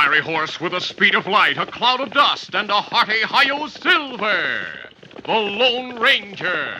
fiery horse with the speed of light, a cloud of dust, and a hearty hi-yo Silver, the Lone Ranger.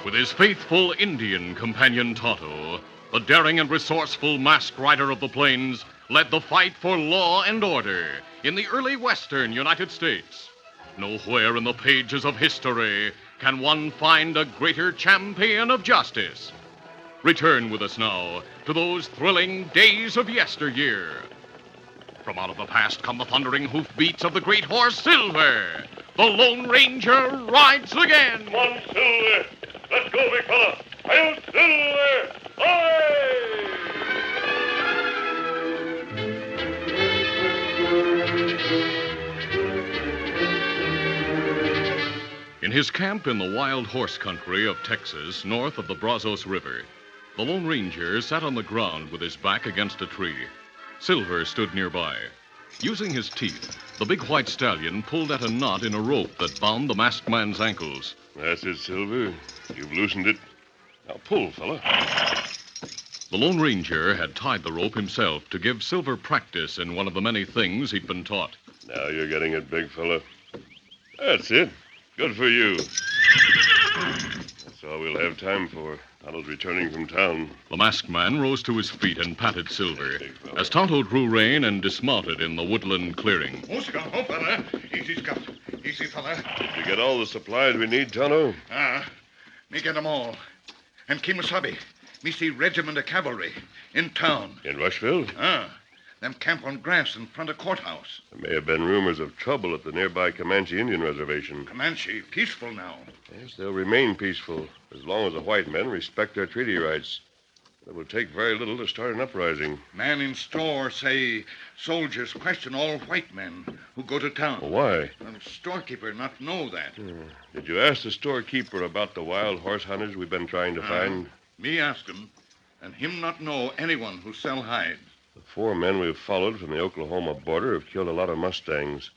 With his faithful Indian companion Tonto, the daring and resourceful masked rider of the plains led the fight for law and order in the early western United States. Nowhere in the pages of history can one find a greater champion of justice. Return with us now to those thrilling days of yesteryear. From out of the past come the thundering hoofbeats of the great horse Silver. The Lone Ranger rides again. Come on, Silver. Let's go, big fella. I'll Silver. Aye! In his camp in the wild horse country of Texas, north of the Brazos River, the Lone Ranger sat on the ground with his back against a tree. Silver stood nearby. Using his teeth, the big white stallion pulled at a knot in a rope that bound the masked man's ankles. That's it, Silver. You've loosened it. Now pull, fella. The Lone Ranger had tied the rope himself to give Silver practice in one of the many things he'd been taught. Now you're getting it, big fella. That's it. Good for you. That's all we'll have time for. Tonto's returning from town. The masked man rose to his feet and patted Silver as Tonto drew rein and dismounted in the woodland clearing. Oh, fella. Easy, Scout. Easy, fella. Did you get all the supplies we need, Tonto? Me get 'em all. And Kemosabe, me see regiment of cavalry in town. In Rushville? Them camp on grass in front of courthouse. There may have been rumors of trouble at the nearby Comanche Indian Reservation. Comanche, peaceful now. Yes, they'll remain peaceful as long as the white men respect their treaty rights. It will take very little to start an uprising. Man in store say soldiers question all white men who go to town. Why? Storekeeper not know that. Did you ask the storekeeper about the wild horse hunters we've been trying to find? Me ask him, and him not know anyone who sell hides. The 4 men we've followed from the Oklahoma border have killed a lot of Mustangs.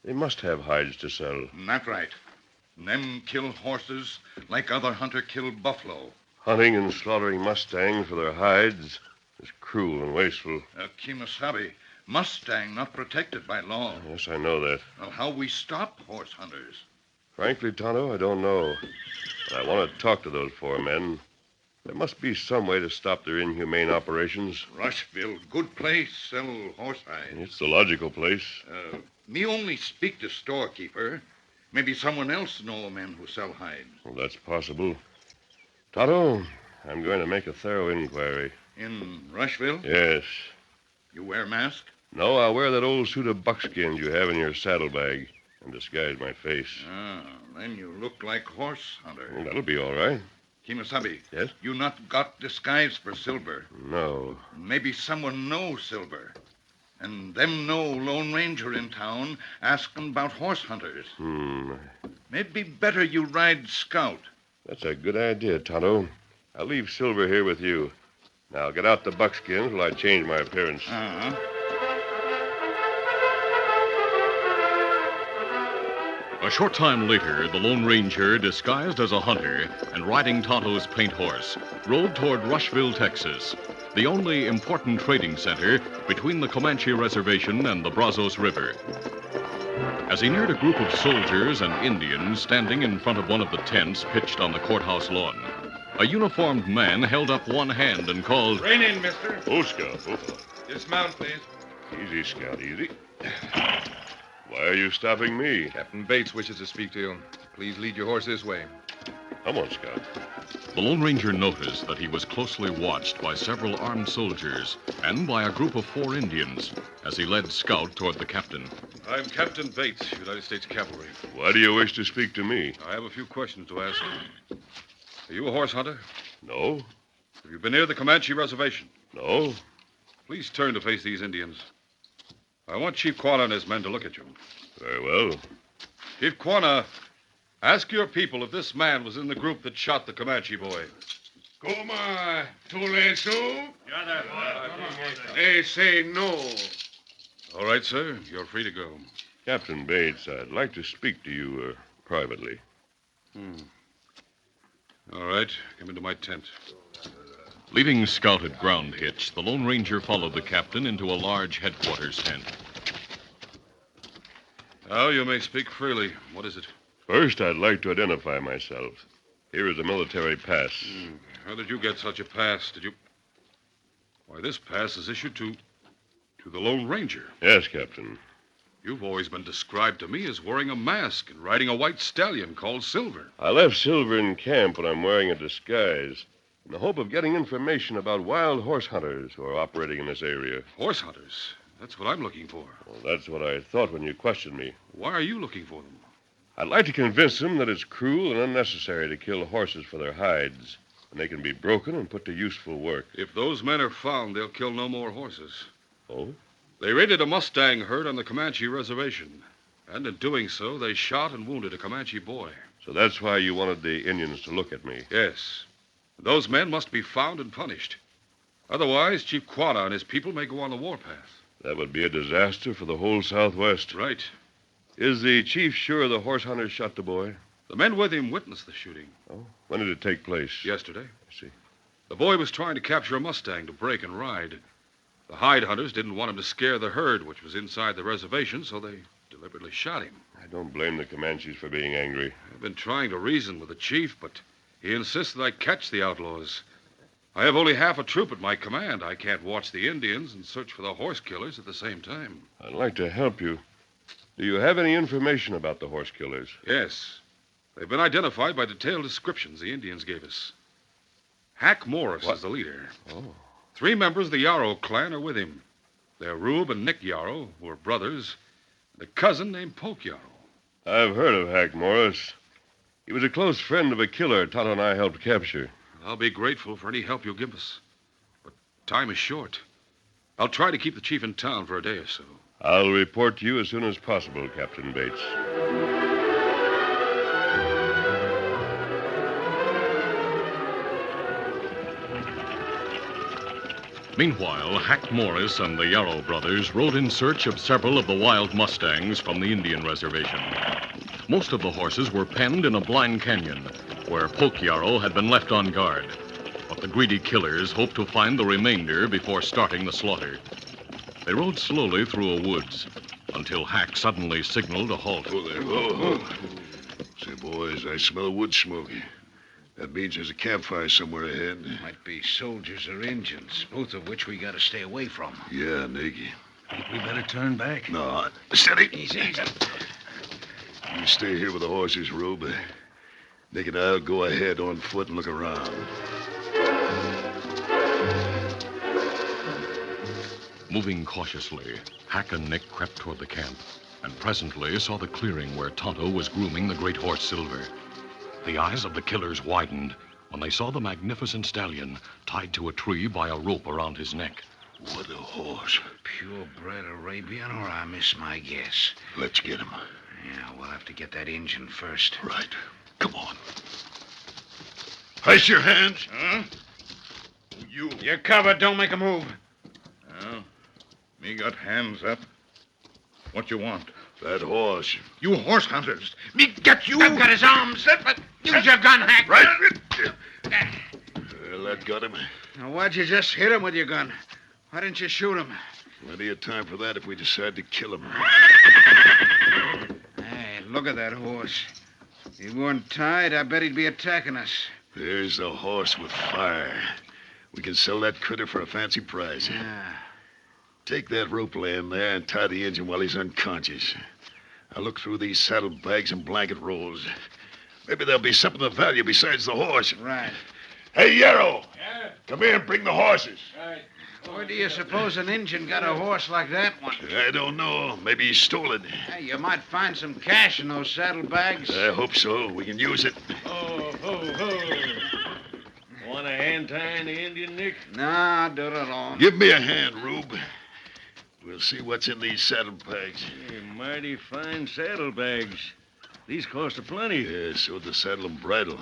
They must have hides to sell. Not right. Them kill horses like other hunter kill buffalo. Hunting and slaughtering Mustangs for their hides is cruel and wasteful. Kemosabe, Mustang not protected by law. Yes, I know that. Well, how we stop horse hunters? Frankly, Tonto, I don't know. But I want to talk to those 4 men. There must be some way to stop their inhumane operations. Rushville, good place, sell horse hides. It's the logical place. Me only speak to storekeeper. Maybe someone else know men who sell hides. Well, that's possible. Tonto, I'm going to make a thorough inquiry. In Rushville? Yes. You wear mask? No, I'll wear that old suit of buckskins you have in your saddlebag and disguise my face. Then you look like horse hunter. Well, that'll be all right. Kemosabe. Yes? You not got disguise for Silver. No. Maybe someone knows Silver. And them know Lone Ranger in town asking about horse hunters. Maybe better you ride scout. That's a good idea, Tonto. I'll leave Silver here with you. Now get out the buckskins while I change my appearance. Uh-huh. A short time later, the Lone Ranger, disguised as a hunter and riding Tonto's paint horse, rode toward Rushville, Texas, the only important trading center between the Comanche Reservation and the Brazos River. As he neared a group of soldiers and Indians standing in front of one of the tents pitched on the courthouse lawn, a uniformed man held up one hand and called, Rein in, mister. Oh, Scout. Oh. Dismount, please. Easy, Scout, easy. Why are you stopping me? Captain Bates wishes to speak to you. Please lead your horse this way. Come on, Scout. The Lone Ranger noticed that he was closely watched by several armed soldiers and by a group of 4 Indians as he led Scout toward the captain. I'm Captain Bates, United States Cavalry. Why do you wish to speak to me? I have a few questions to ask. Are you a horse hunter? No, Have you been near the Comanche Reservation? no. Please turn to face these Indians. I want Chief Quanah and his men to look at you. Very well. Chief Quanah, ask your people if this man was in the group that shot the Comanche boy. Como Tulesu? They say no. All right, sir. You're free to go. Captain Bates, I'd like to speak to you privately. All right. Come into my tent. Leaving Scout at ground hitch, the Lone Ranger followed the captain into a large headquarters tent. Now you may speak freely. What is it? First, I'd like to identify myself. Here is a military pass. How did you get such a pass? Did you... Why, this pass is issued to the Lone Ranger. Yes, Captain. You've always been described to me as wearing a mask and riding a white stallion called Silver. I left Silver in camp when I'm wearing a disguise in the hope of getting information about wild horse hunters who are operating in this area. Horse hunters. That's what I'm looking for. Well, that's what I thought when you questioned me. Why are you looking for them? I'd like to convince them that it's cruel and unnecessary to kill horses for their hides, and they can be broken and put to useful work. If those men are found, they'll kill no more horses. Oh? They raided a Mustang herd on the Comanche Reservation, and in doing so, they shot and wounded a Comanche boy. So that's why you wanted the Indians to look at me. Yes. Those men must be found and punished. Otherwise, Chief Quanah and his people may go on the warpath. That would be a disaster for the whole Southwest. Right. Is the chief sure the horse hunters shot the boy? The men with him witnessed the shooting Oh, when did it take place? yesterday. I see. The boy was trying to capture a Mustang to break and ride. The hide hunters didn't want him to scare the herd, which was inside the reservation, so they deliberately shot him. I don't blame the Comanches for being angry. I've been trying to reason with the chief, but he insists that I catch the outlaws. I have only half a troop at my command. I can't watch the Indians and search for the horse killers at the same time. I'd like to help you. Do you have any information about the horse killers? Yes. They've been identified by detailed descriptions the Indians gave us. Hack Morris is the leader. Oh. 3 members of the Yarrow clan are with him. They're Rube and Nick Yarrow, who are brothers, and a cousin named Poke Yarrow. I've heard of Hack Morris. He was a close friend of a killer Tonto and I helped capture. I'll be grateful for any help you'll give us. But time is short. I'll try to keep the chief in town for a day or so. I'll report to you as soon as possible, Captain Bates. Meanwhile, Hack Morris and the Yarrow brothers rode in search of several of the wild Mustangs from the Indian reservation. Most of the horses were penned in a blind canyon where Poke Yarrow had been left on guard. But the greedy killers hoped to find the remainder before starting the slaughter. They rode slowly through a woods until Hack suddenly signaled a halt. Oh, there. Oh. Say, boys, I smell wood smoking. That means there's a campfire somewhere ahead. Might be soldiers or Indians, both of which we gotta stay away from. Yeah, Nicky. Think we better turn back? No, steady. Easy. You stay here with the horses, Rube. Nick and I'll go ahead on foot and look around. Moving cautiously, Hack and Nick crept toward the camp and presently saw the clearing where Tonto was grooming the great horse Silver. The eyes of the killers widened when they saw the magnificent stallion tied to a tree by a rope around his neck. What a horse. Purebred Arabian, or I miss my guess. Let's get him. Yeah, we'll have to get that engine first. Right. Come on. Ice your hands. Huh? You. You're covered. Don't make a move. Well, me got hands up. What you want? That horse. You horse hunters. Me get you. I've got his arms. Use your gun, Hack. Right. Well, that got him. Now, why'd you just hit him with your gun? Why didn't you shoot him? Plenty of time for that if we decide to kill him. Hey, look at that horse. If he weren't tied, I bet he'd be attacking us. There's the horse with fire. We can sell that critter for a fancy price. Yeah. Take that rope laying there and tie the engine while he's unconscious. I'll look through these saddlebags and blanket rolls. Maybe there'll be something of value besides the horse. Right. Hey, Yarrow! Yeah? Come here and bring the horses. Right. Where do you suppose an Injun got a horse like that one? I don't know. Maybe he stole it. Hey, you might find some cash in those saddlebags. I hope so. We can use it. Oh, ho, ho. Want a hand tying the Indian, Nick? Nah, I'll do it alone. Give me a hand, Rube. We'll see what's in these saddlebags. Hey, mighty fine saddlebags. These cost a plenty. Yeah, so the saddle and bridle.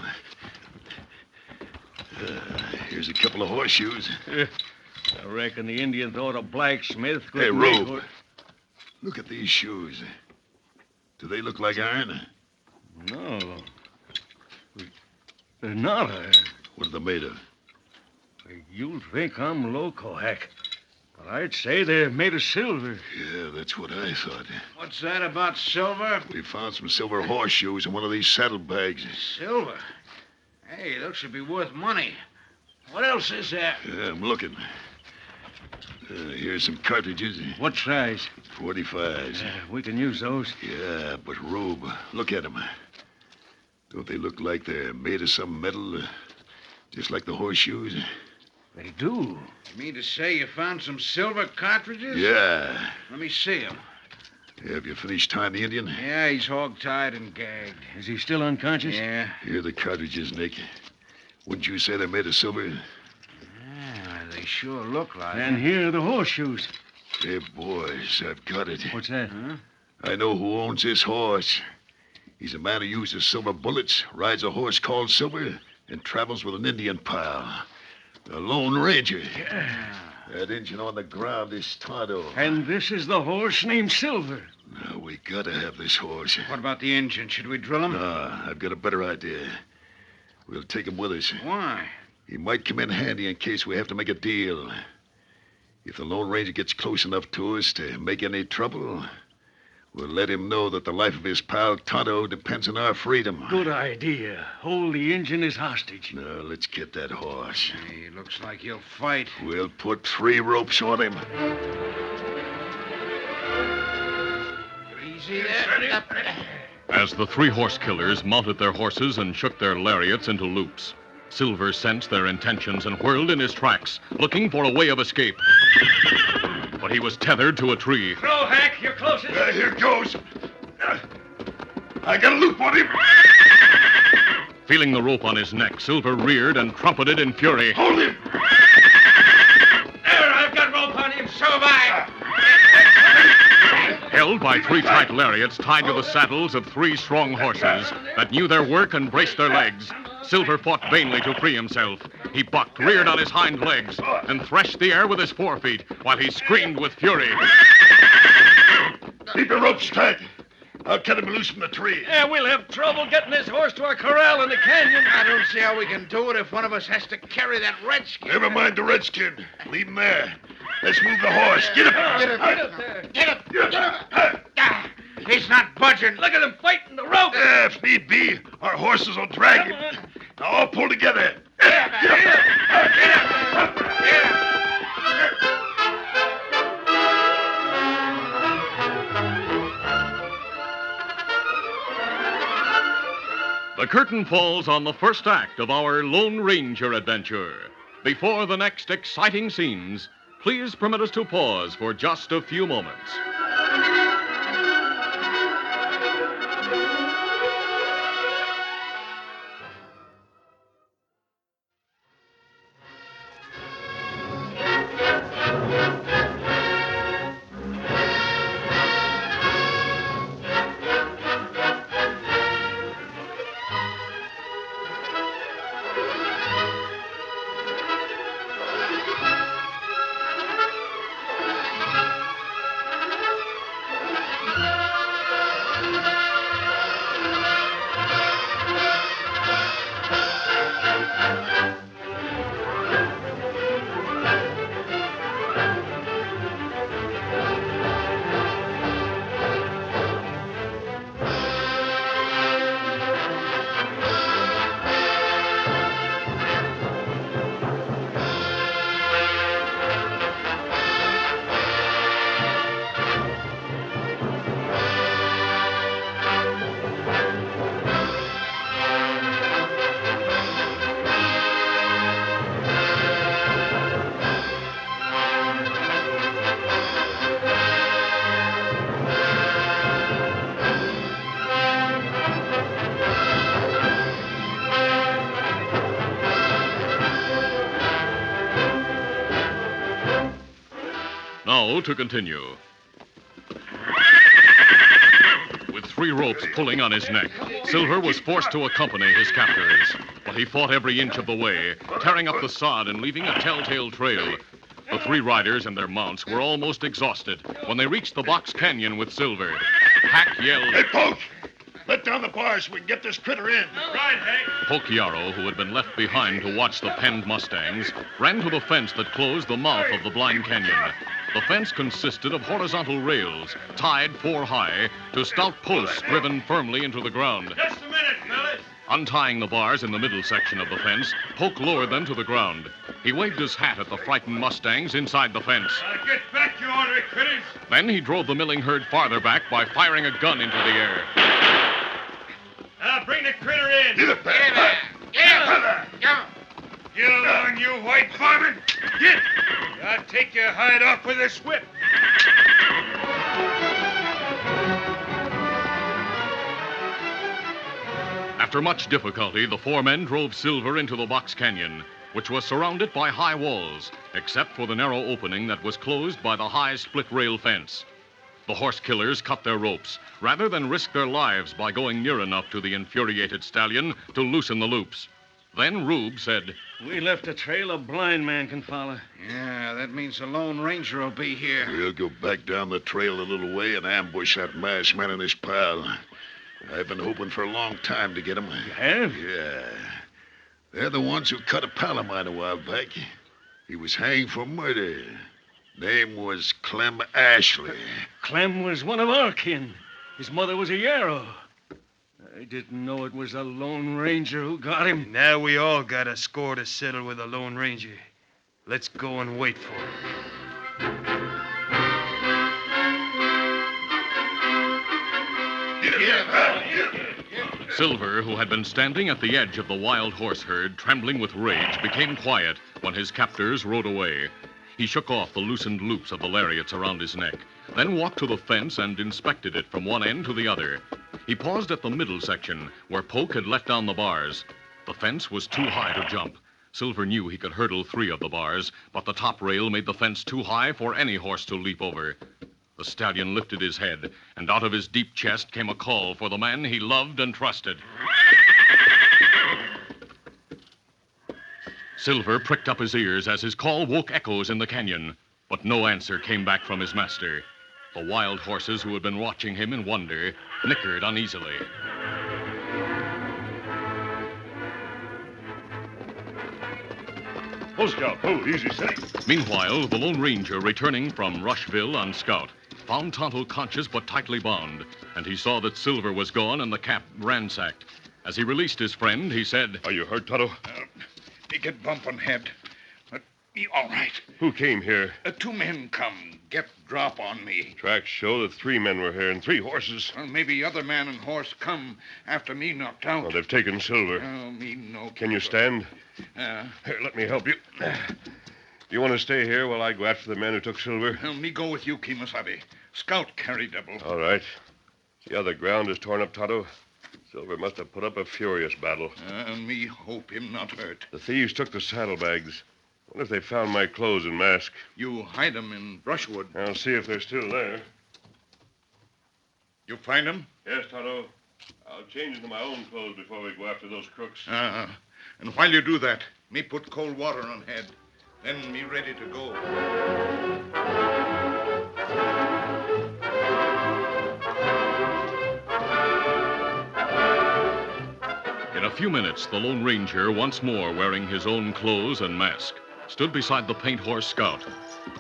Here's a couple of horseshoes. I reckon the Indian thought a blacksmith could Hey, make Rube. Look at these shoes. Do they look like iron? No. They're not. What are they made of? You'll think I'm loco, Hack. But I'd say they're made of silver. Yeah, that's what I thought. What's that about silver? We found some silver horseshoes in one of these saddlebags. Silver? Hey, those should be worth money. What else is there? Yeah, I'm looking. Here's some cartridges. What size? 45s. We can use those. Yeah, but Rube, look at them. Don't they look like they're made of some metal, just like the horseshoes? They do. You mean to say you found some silver cartridges? Yeah. Let me see them. Have you finished tying the Indian? Yeah, he's hog-tied and gagged. Is he still unconscious? Yeah. Here are the cartridges, Nick. Wouldn't you say they're made of silver? Yeah, they sure look like And it. here are the horseshoes. Hey, boys, I've got it. What's that? Huh? I know who owns this horse. He's a man who uses silver bullets, rides a horse called Silver, and travels with an Indian pal. The Lone Ranger. Yeah. That engine on the ground is Tonto. And this is the horse named Silver. Now, we gotta have this horse. What about the engine? Should we drill him? Nah, I've got a better idea. We'll take him with us. Why? He might come in handy in case we have to make a deal. If the Lone Ranger gets close enough to us to make any trouble, we'll let him know that the life of his pal Tonto depends on our freedom. Good idea. Hold the engine as hostage. Now, let's get that horse. Hey, looks like he'll fight. We'll put 3 ropes on him. Easy there. As the 3 horse killers mounted their horses and shook their lariats into loops, Silver sensed their intentions and whirled in his tracks, looking for a way of escape. But he was tethered to a tree. Throw, Hack. You're closest. Here goes. I got a loop on him. Feeling the rope on his neck, Silver reared and trumpeted in fury. Hold him. There, I've got rope on him. So have I. Held by 3 tight lariats tied to the saddles of 3 strong horses that knew their work and braced their legs, Silver fought vainly to free himself. He bucked, reared on his hind legs, and threshed the air with his forefeet while he screamed with fury. Keep your ropes tight. I'll cut him loose from the tree. Yeah, we'll have trouble getting this horse to our corral in the canyon. I don't see how we can do it if one of us has to carry that redskin. Never mind the redskin. Leave him there. Let's move the horse. Get him. Get up there. Get him! Ah, he's not budging. Look at him fighting the rope. If need be, our horses will drag him. Now all pull together. The curtain falls on the first act of our Lone Ranger adventure. Before the next exciting scenes, please permit us to pause for just a few moments. Now to continue. With 3 ropes pulling on his neck, Silver was forced to accompany his captors. But he fought every inch of the way, tearing up the sod and leaving a telltale trail. The 3 riders and their mounts were almost exhausted when they reached the box canyon with Silver. Hack yelled, Hey, Poke! Let down the bars so we can get this critter in. Right, Hank. Poke Yarrow, who had been left behind to watch the penned Mustangs, ran to the fence that closed the mouth of the blind canyon. The fence consisted of horizontal rails, tied 4 high, to stout posts driven firmly into the ground. Just a minute, fellas. Untying the bars in the middle section of the fence, Poke lowered them to the ground. He waved his hat at the frightened Mustangs inside the fence. Get back, you ornery critters. Then he drove the milling herd farther back by firing a gun into the air. Now bring the critter in. Get it back. Get along, you white varmint. Get. I'll take your hide off with this whip. After much difficulty, the 4 men drove Silver into the box canyon, which was surrounded by high walls, except for the narrow opening that was closed by the high split rail fence. The horse killers cut their ropes, rather than risk their lives by going near enough to the infuriated stallion to loosen the loops. Then Rube said, We left a trail a blind man can follow. Yeah, that means the Lone Ranger will be here. We'll go back down the trail a little way and ambush that masked man and his pal. I've been hoping for a long time to get them. You have? Yeah. They're the ones who cut a pal of mine a while back. He was hanged for murder. Name was Clem Ashley. Clem was one of our kin. His mother was a Yarrow. I didn't know it was the Lone Ranger who got him. Now we all got a score to settle with the Lone Ranger. Let's go and wait for him. Silver, who had been standing at the edge of the wild horse herd, trembling with rage, became quiet when his captors rode away. He shook off the loosened loops of the lariats around his neck, then walked to the fence and inspected it from one end to the other. He paused at the middle section, where Poke had let down the bars. The fence was too high to jump. Silver knew he could hurdle 3 of the bars, but the top rail made the fence too high for any horse to leap over. The stallion lifted his head, and out of his deep chest came a call for the man he loved and trusted. Silver pricked up his ears as his call woke echoes in the canyon, but no answer came back from his master. The wild horses who had been watching him in wonder nickered uneasily. Oh, Scout. Oh, easy, steady. Meanwhile, the Lone Ranger, returning from Rushville on scout, found Tonto conscious but tightly bound, and he saw that Silver was gone and the cap ransacked. As he released his friend, he said, Are you hurt, Tonto? Me get bump on head. But me all right. Who came here? 2 men come, get drop on me. Tracks show that 3 men were here and 3 horses. Well, maybe other man and horse come after me knocked out. Well, they've taken Silver. Oh, me no. Can you stand? Here, Let me help you. You want to stay here while I go after the man who took Silver? me go with you, Kemosabe. Scout carry double. All right. See how the ground is torn up, Tonto? Silver must have put up a furious battle. Me hope him not hurt. The thieves took the saddlebags. Wonder if they found my clothes and mask. You hide 'em in brushwood. I'll see if they're still there. You find 'em? Yes, Tonto. I'll change into my own clothes before we go after those crooks. And while you do that, me put cold water on head. Then me ready to go. In a few minutes, the Lone Ranger, once more wearing his own clothes and mask, stood beside the paint horse Scout.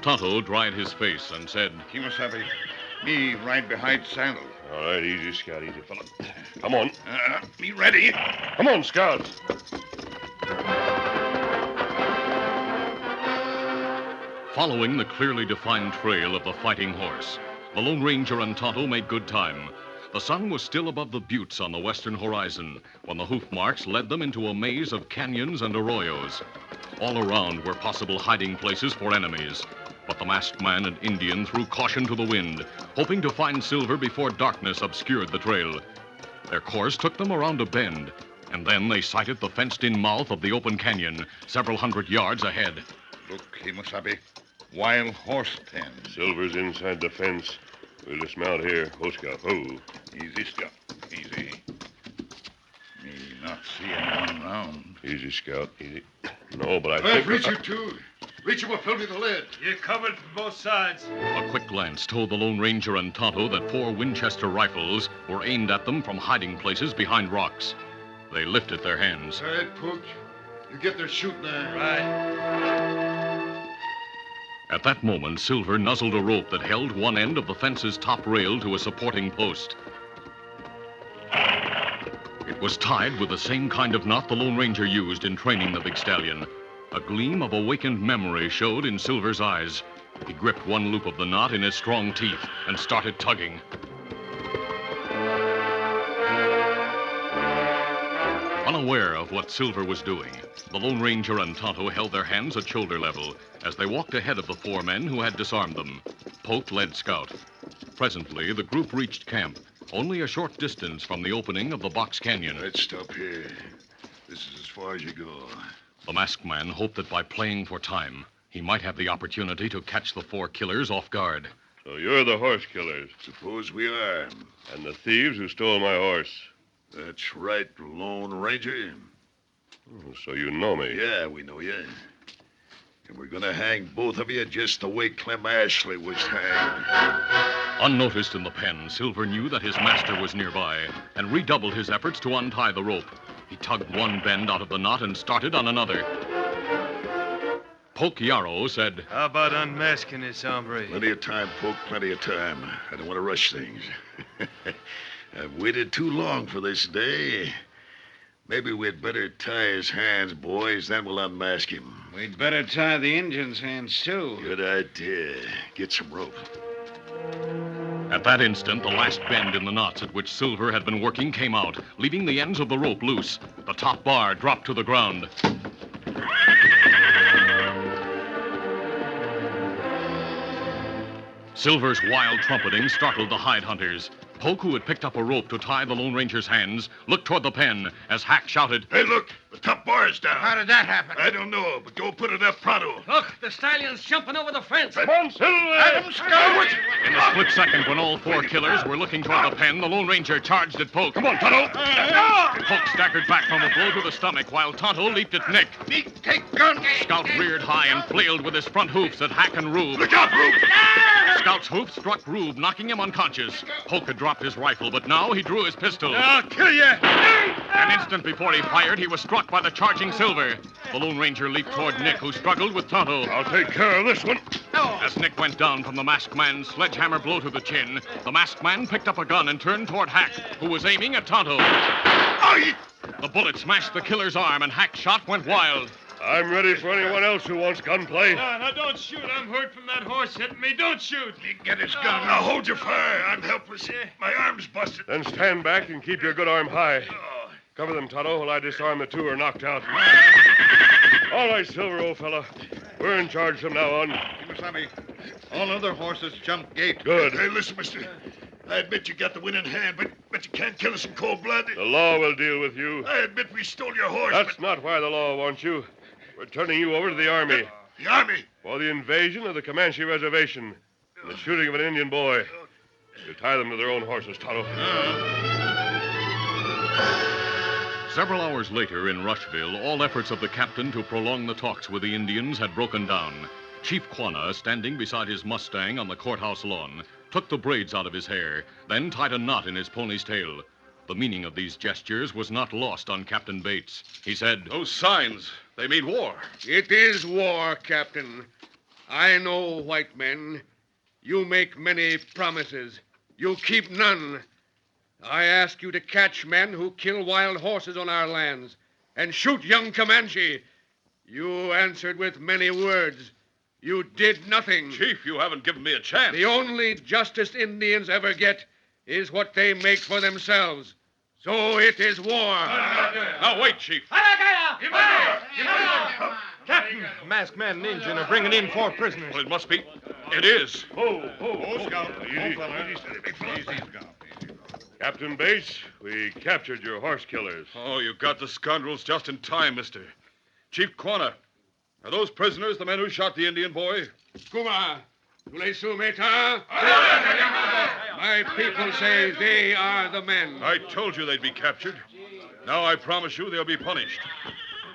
Tonto dried his face and said, Kemosabe, me ride behind saddle. All right, easy, Scout, easy, fella. Come on. Me ready. Come on, Scout. Following the clearly defined trail of the fighting horse, the Lone Ranger and Tonto made good time. The sun was still above the buttes on the western horizon when the hoof marks led them into a maze of canyons and arroyos. All around were possible hiding places for enemies, but the masked man and Indian threw caution to the wind, hoping to find Silver before darkness obscured the trail. Their course took them around a bend, and then they sighted the fenced-in mouth of the open canyon, several hundred yards ahead. Look, Kemosabe. wild horse pen. Silver's inside the fence. We'll dismount here. Oh, Scout. Oh. Easy, Scout. Easy. Me not see anyone round. Easy, Scout. Easy. No, but I Well, think... reach you two. Reach him will fill me the lead. You're covered from both sides. A quick glance told the Lone Ranger and Tonto that 4 Winchester rifles were aimed at them from hiding places behind rocks. They lifted their hands. All right, Pook. You get their shooting iron. Right. At that moment, Silver nuzzled a rope that held one end of the fence's top rail to a supporting post. It was tied with the same kind of knot the Lone Ranger used in training the big stallion. A gleam of awakened memory showed in Silver's eyes. He gripped one loop of the knot in his strong teeth and started tugging. Unaware of what Silver was doing, the Lone Ranger and Tonto held their hands at shoulder level as they walked ahead of the 4 men who had disarmed them. Poke led Scout. Presently, the group reached camp, only a short distance from the opening of the Box Canyon. Let's stop here. This is as far as you go. The masked man hoped that by playing for time, he might have the opportunity to catch the 4 killers off guard. So you're the horse killers. Suppose we are. And the thieves who stole my horse. That's right, Lone Ranger. So you know me. Yeah, we know you. And we're gonna hang both of you just the way Clem Ashley was hanged. Unnoticed in the pen, Silver knew that his master was nearby and redoubled his efforts to untie the rope. He tugged one bend out of the knot and started on another. Poke Yarrow said, How about unmasking this hombre? Plenty of time, Poke, plenty of time. I don't want to rush things. I've waited too long for this day. Maybe we'd better tie his hands, boys, then we'll unmask him. We'd better tie the Injun's hands, too. Good idea. Get some rope. At that instant, the last bend in the knots at which Silver had been working came out, leaving the ends of the rope loose. The top bar dropped to the ground. Silver's wild trumpeting startled the hide hunters. Poke, who had picked up a rope to tie the Lone Ranger's hands, looked toward the pen as Hack shouted, Hey, look! The top bar's down. How did that happen? I don't know, but go put it up pronto. Look, the stallion's jumping over the fence. Come on, Silver! Let him scout! In the split second when all 4 killers were looking toward the pen, the Lone Ranger charged at Poke. Come on, Tonto! Poke staggered back from a blow to the stomach while Tonto leaped at Nick. Me take gun! Scout reared high and flailed with his front hoofs at Hack and Rube. Look out, Rube! Scout's hoof struck Rube, knocking him unconscious. Poke had dropped his rifle, but now he drew his pistol. I'll kill you! An instant before he fired, he was struck by the charging Silver. The Lone Ranger leaped toward Nick, who struggled with Tonto. I'll take care of this one. As Nick went down from the masked man's sledgehammer blow to the chin, the masked man picked up a gun and turned toward Hack, who was aiming at Tonto. The bullet smashed the killer's arm, and Hack's shot went wild. I'm ready for anyone else who wants gunplay. No, don't shoot. I'm hurt from that horse hitting me. Don't shoot. Get his gun. Now hold your fire. I'm helpless. My arm's busted. Then stand back and keep your good arm high. Cover them, Tonto, while I disarm the 2 who are knocked out. All right, Silver, old fella. We're in charge from now on. Kimasabi, all other horses jump gate. Good. Hey, listen, mister. I admit you got the winning hand, but you can't kill us in cold blood. The law will deal with you. I admit we stole your horse, That's not why the law wants you. We're turning you over to the Army but the Army. for the invasion of the Comanche Reservation and the shooting of an Indian boy. You tie them to their own horses, Tonto. Several hours later in Rushville, all efforts of the captain to prolong the talks with the Indians had broken down. Chief Quanah, standing beside his Mustang on the courthouse lawn, took the braids out of his hair, then tied a knot in his pony's tail. The meaning of these gestures was not lost on Captain Bates. He said, Those signs, they mean war. It is war, Captain. I know white men. You make many promises. You keep none. I ask you to catch men who kill wild horses on our lands and shoot young Comanche. You answered with many words. You did nothing. Chief, you haven't given me a chance. The only justice Indians ever get is what they make for themselves. So it is war. Now, wait, Chief. Captain, masked man and Injun are bringing in 4 prisoners. Well, it must be. It is. Scout. Easy. Easy, Scout. Captain Bates, we captured your horse killers. Oh, you got the scoundrels just in time, mister. Chief Quanah, Are those prisoners the men who shot the Indian boy? Kuma, Tulesu Meta. My people say they are the men. I told you they'd be captured. Now I promise you they'll be punished.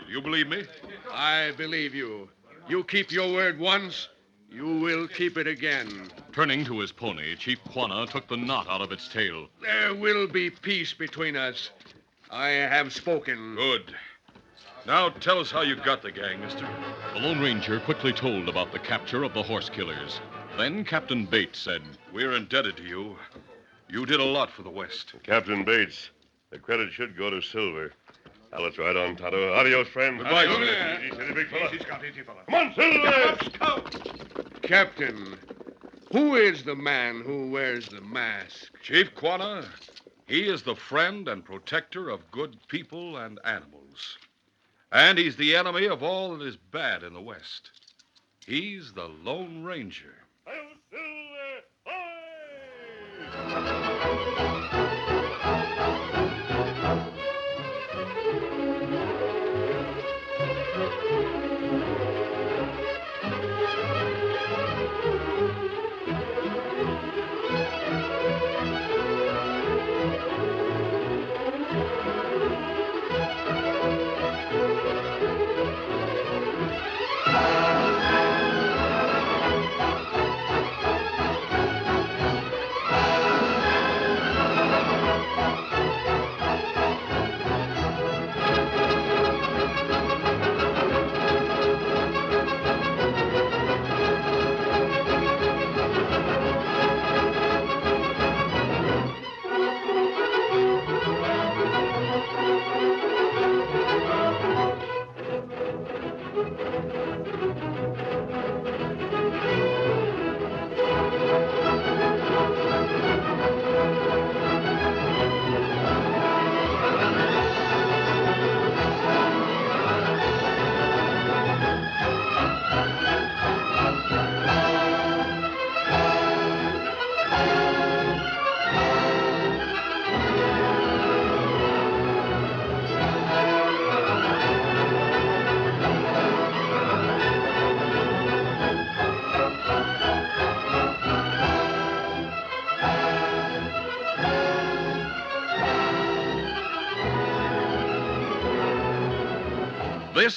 Do you believe me? I believe you. You keep your word once, you will keep it again. Turning to his pony, Chief Quanah took the knot out of its tail. There will be peace between us. I have spoken. Good. Now tell us how you got the gang, mister. The Lone Ranger quickly told about the capture of the horse killers. Then Captain Bates said, We're indebted to you. You did a lot for the West. Captain Bates, the credit should go to Silver. Now let's ride on, Tonto. Adios, friend. Goodbye, Silver. Easy, steady, big fella. Come on, Silver! Captain, who is the man who wears the mask? Chief Quanah, he is the friend and protector of good people and animals. And he's the enemy of all that is bad in the West. He's the Lone Ranger.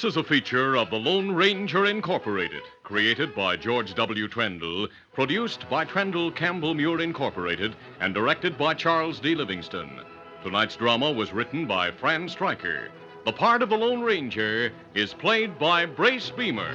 This is a feature of the Lone Ranger Incorporated, created by George W. Trendle, produced by Trendle Campbell Muir Incorporated, and directed by Charles D. Livingston. Tonight's drama was written by Fran Stryker. The part of the Lone Ranger is played by Brace Beamer.